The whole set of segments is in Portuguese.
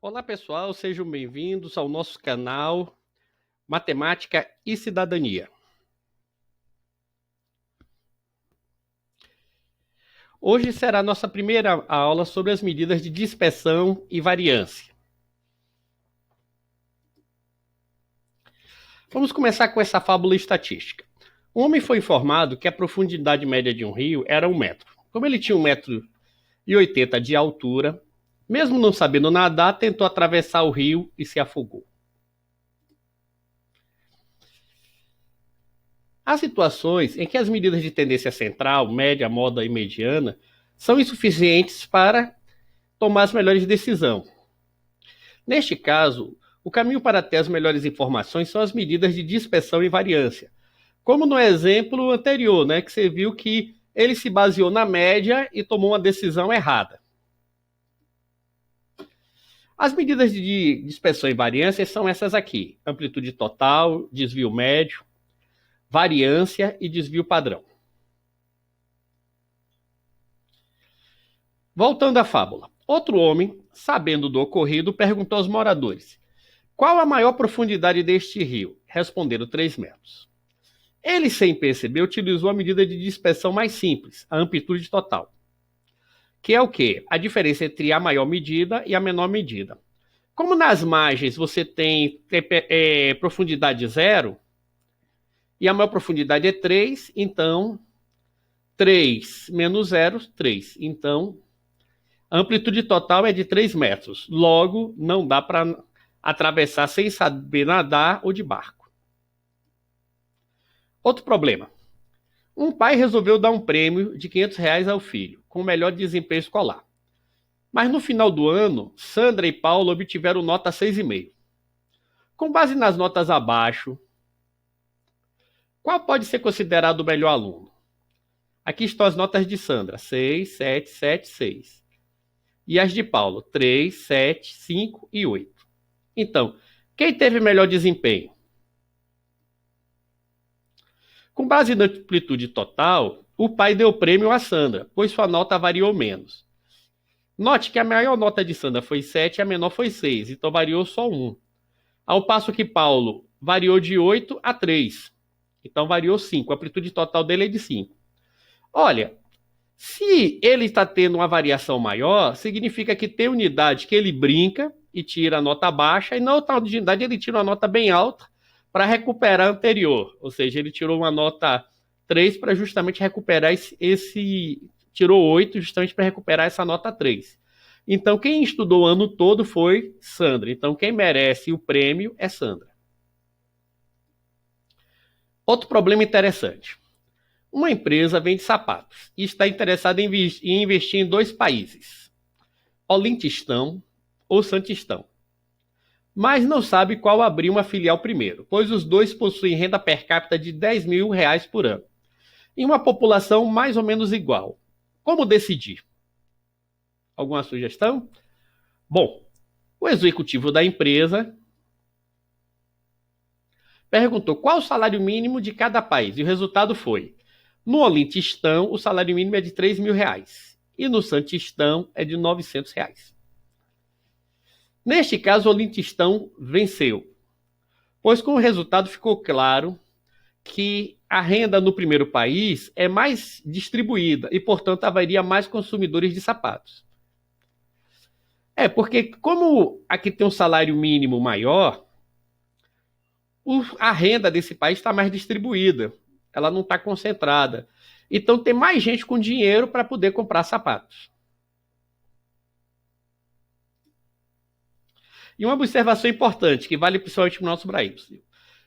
Olá, pessoal, sejam bem-vindos ao nosso canal Matemática e Cidadania. Hoje será a nossa primeira aula sobre as medidas de dispersão e variância. Vamos começar com essa fábula estatística. Um homem foi informado que a profundidade média de um rio era 1 metro. Como ele tinha 1,80 m de altura, mesmo não sabendo nadar, tentou atravessar o rio e se afogou. Há situações em que as medidas de tendência central, média, moda e mediana são insuficientes para tomar as melhores decisões. Neste caso, o caminho para ter as melhores informações são as medidas de dispersão e variância. Como no exemplo anterior, que você viu que ele se baseou na média e tomou uma decisão errada. As medidas de dispersão e variância são essas aqui: amplitude total, desvio médio, variância e desvio padrão. Voltando à fábula. Outro homem, sabendo do ocorrido, perguntou aos moradores: qual a maior profundidade deste rio? Responderam 3 metros. Ele, sem perceber, utilizou a medida de dispersão mais simples, a amplitude total. Que é o quê? A diferença entre a maior medida e a menor medida. Como nas margens você tem profundidade 0, e a maior profundidade é 3, então 3 menos 0, 3. Então, a amplitude total é de 3 metros. Logo, não dá para atravessar sem saber nadar ou de barco. Outro problema. Um pai resolveu dar um prêmio de R$ 500 ao filho, com o melhor desempenho escolar. Mas no final do ano, Sandra e Paulo obtiveram nota 6,5. Com base nas notas abaixo, qual pode ser considerado o melhor aluno? Aqui estão as notas de Sandra: 6, 7, 7, 6. E as de Paulo: 3, 7, 5 e 8. Então, quem teve melhor desempenho? Com base na amplitude total, o pai deu prêmio a Sandra, pois sua nota variou menos. Note que a maior nota de Sandra foi 7 e a menor foi 6, então variou só 1. Ao passo que Paulo variou de 8 a 3. Então variou 5. A amplitude total dele é de 5. Olha, se ele está tendo uma variação maior, significa que tem unidade que ele brinca e tira a nota baixa, e na outra unidade ele tira uma nota bem alta para recuperar a anterior. Ou seja, ele tirou uma nota 3 para justamente recuperar tirou 8 justamente para recuperar essa nota 3. Então, quem estudou o ano todo foi Sandra. Então, quem merece o prêmio é Sandra. Outro problema interessante. Uma empresa vende sapatos e está interessada em investir em 2 países, Olintistão ou Santistão. Mas não sabe qual abrir uma filial primeiro, pois os 2 possuem renda per capita de R$ 10.000 por ano, em uma população mais ou menos igual. Como decidir? Alguma sugestão? Bom, o executivo da empresa perguntou qual o salário mínimo de cada país, e o resultado foi: no Olintistão, o salário mínimo é de R$ 3.000, e no Santistão é de R$ 900. Neste caso, o Olintistão venceu, pois com o resultado ficou claro que a renda no primeiro país é mais distribuída e, portanto, haveria mais consumidores de sapatos. Porque como aqui tem um salário mínimo maior, a renda desse país está mais distribuída, ela não está concentrada. Então tem mais gente com dinheiro para poder comprar sapatos. E uma observação importante, que vale principalmente para o nosso Brasil.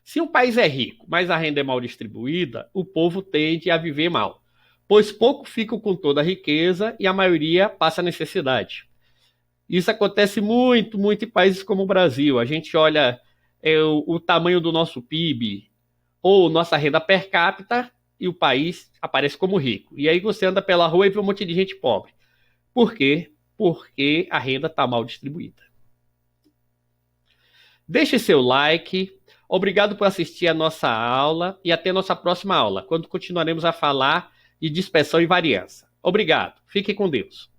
Se um país é rico, mas a renda é mal distribuída, o povo tende a viver mal, pois pouco ficam com toda a riqueza e a maioria passa necessidade. Isso acontece muito, muito em países como o Brasil. A gente olha o tamanho do nosso PIB ou nossa renda per capita e o país aparece como rico. E aí você anda pela rua e vê um monte de gente pobre. Por quê? Porque a renda está mal distribuída. Deixe seu like. Obrigado por assistir a nossa aula e até a nossa próxima aula, quando continuaremos a falar de dispersão e variância. Obrigado. Fique com Deus.